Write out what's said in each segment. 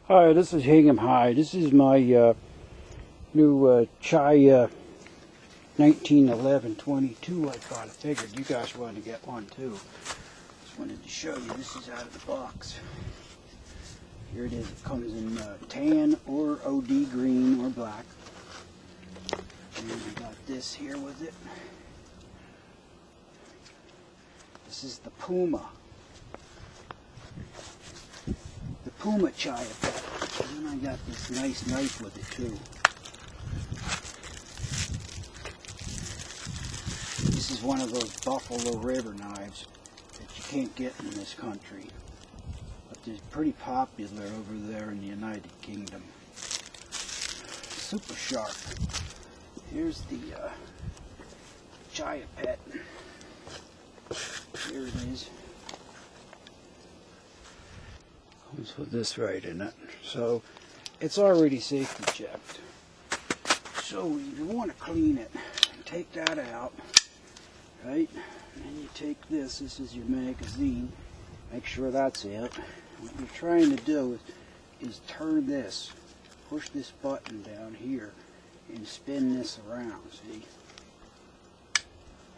Hi, this is Hingham High. This is my new Chiappalloy 1911-22 I bought. I figured you guys wanted to get one too. Just wanted to show you. This is out of the box. Here it is. It comes in tan or OD green or black. And I got this here with it. This is the Puma. The Puma Chiappa. And then I got this nice knife with it too. This is one of those Buffalo River knives that you can't get in this country. But they're pretty popular over there in the United Kingdom. Super sharp. Here's the Chiappa. Here it is. Comes with this right in it. So it's already safety checked. So if you want to clean it, take that out, right? And then you take this. This is your magazine. Make sure that's it. What you're trying to do is turn this, push this button down here, and spin this around, see?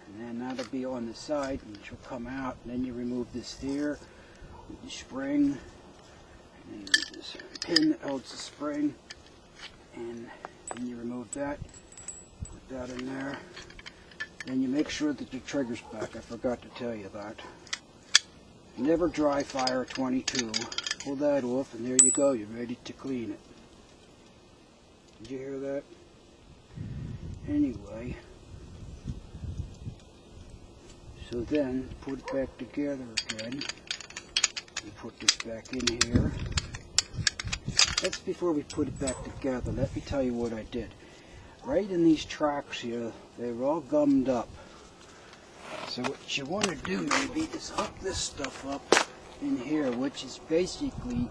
And then that'll be on the side, and she'll come out, and then you remove this here with the spring, and then there's this pin that holds the spring, and then you remove that, put that in there. Then you make sure that the trigger's back. I forgot to tell you that. Never dry fire 22. Pull that off, and there you go. You're ready to clean it. Did you hear that? Anyway, so then put it back together again. We put this back in here. That's before we put it back together. Let me tell you what I did. Right in these tracks here, they were all gummed up. So what you want to do maybe is hook this stuff up in here, which is basically,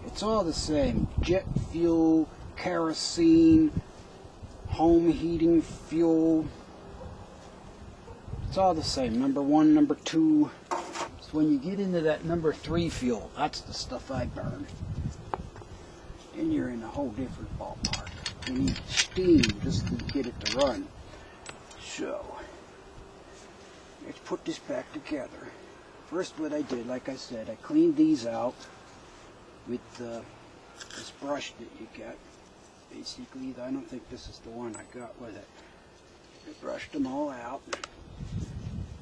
it's all the same. Jet fuel, kerosene, home heating fuel. It's all the same. Number 1, number 2. So when you get into that number 3 fuel, that's the stuff I burn. And you're in a whole different ballpark. You need steam just to get it to run. So let's put this back together. First, what I did, like I said, I cleaned these out with this brush that you get. Basically, I don't think this is the one I got with it. I brushed them all out.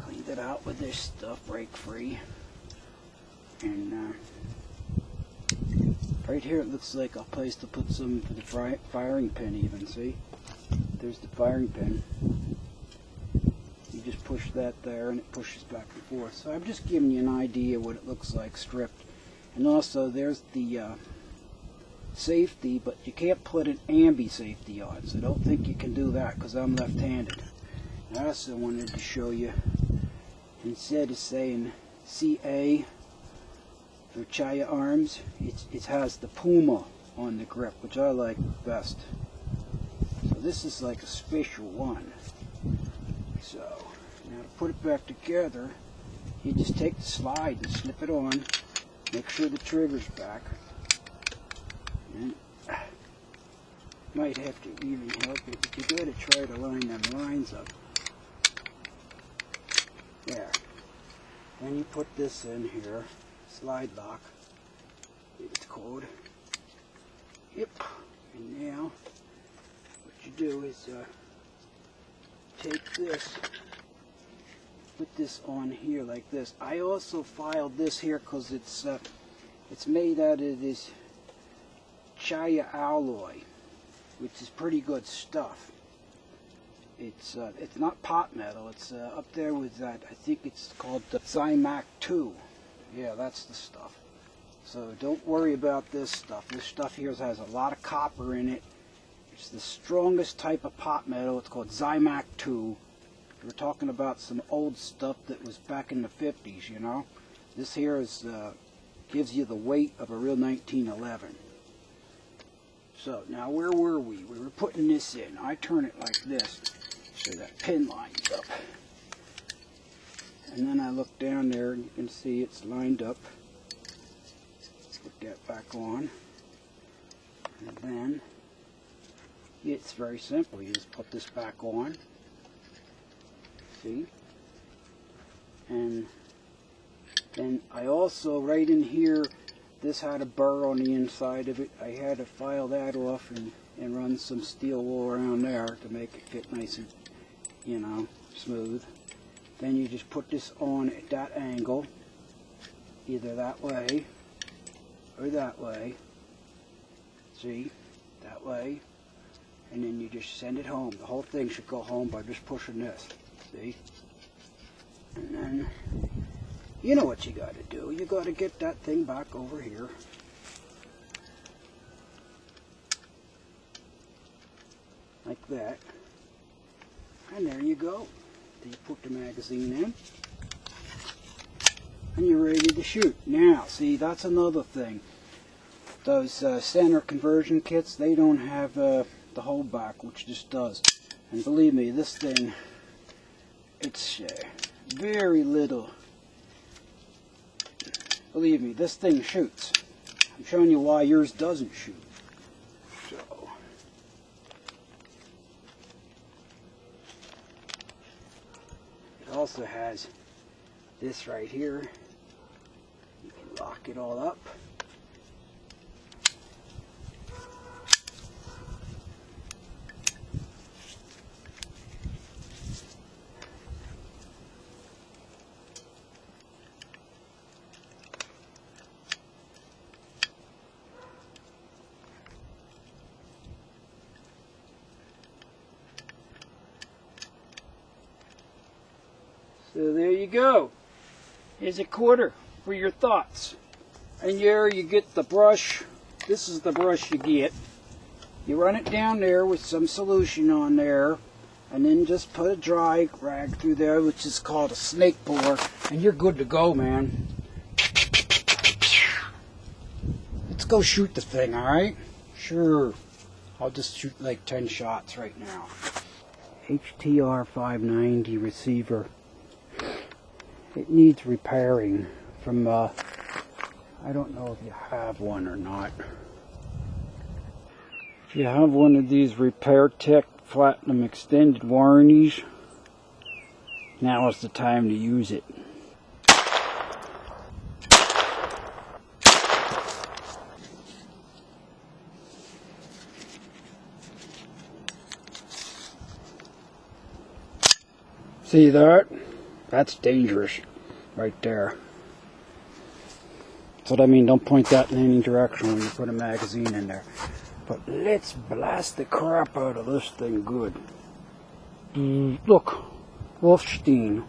Cleaned it out with this stuff, break free. And right here it looks like a place to put some for the firing pin even, see? There's the firing pin. You just push that there and it pushes back and forth. So I'm just giving you an idea what it looks like stripped. And also there's the safety, but you can't put an ambi safety on, so don't think you can do that because I'm left-handed. I also wanted to show you, instead of saying CA for Chiappa, it has the Puma on the grip, which I like best. So this is like a special one. So now to put it back together, you just take the slide and slip it on. Make sure the trigger's back. And might have to even help it, but you gotta try to line them lines up. There. Then you put this in here, slide lock, it's called. Yep. And now, what you do is take this, put this on here like this. I also filed this here because it's made out of this Chiappalloy, which is pretty good stuff. It's not pot metal. It's up there with that. I think it's called the Zymac 2. Yeah, that's the stuff. So don't worry about this stuff. This stuff here has a lot of copper in it. It's the strongest type of pot metal. It's called Zymac 2. We're talking about some old stuff that was back in the 50s, you know. This here is gives you the weight of a real 1911. So now where were we? We were putting this in. I turn it like this so that pin lines up. And then I look down there and you can see it's lined up. Put that back on. And then it's very simple. You just put this back on. See? And then I also, right in here, this had a burr on the inside of it. I had to file that off and run some steel wool around there to make it fit nice and, you know, smooth. Then you just put this on at that angle, either that way or that way. See? That way. And then you just send it home. The whole thing should go home by just pushing this. See? And then, you know what you got to do. You got to get that thing back over here. Like that. And there you go. Then you put the magazine in. And you're ready to shoot. Now, see, that's another thing. Those center conversion kits, they don't have the holdback, which this does. And believe me, this thing, it's very little. Believe me, this thing shoots. I'm showing you why yours doesn't shoot. So, it also has this right here. You can lock it all up. So there you go. Here's a quarter for your thoughts. And here you get the brush. This is the brush you get. You run it down there with some solution on there, and then just put a dry rag through there, which is called a snake bore, and you're good to go, man. Let's go shoot the thing, alright? Sure. I'll just shoot like 10 shots right now. HTR 590 receiver. It needs repairing from, I don't know if you have one or not. If you have one of these Repair Tech Platinum extended warranties, now is the time to use it. See that? That's dangerous right there. That's what I mean, don't point that in any direction when you put a magazine in there. But let's blast the crap out of this thing good. Look, Wolfstein.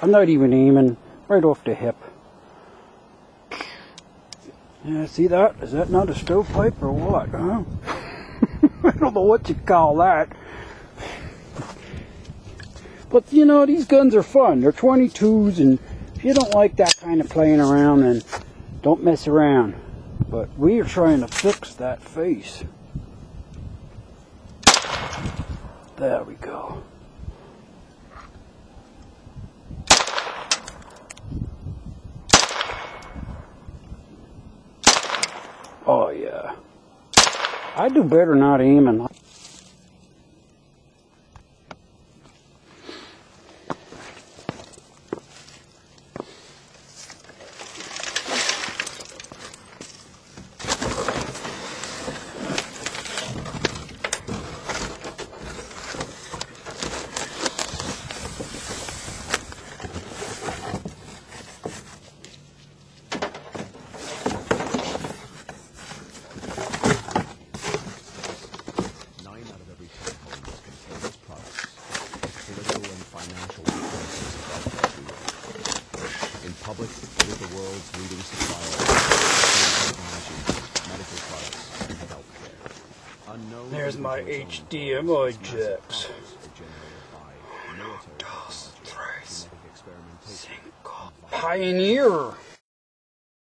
I'm not even aiming, right off the hip. Yeah, see that? Is that not a stovepipe or what, huh? I don't know what you call that. But you know, these guns are fun. They're 22s, and if you don't like that kind of playing around, then don't mess around. But we are trying to fix that face. There we go. Oh yeah. I do better not aiming. Public with the world's leading supplier of technology, medical products, and healthcare. Unknown. There's my HDMI jacks. Pioneer.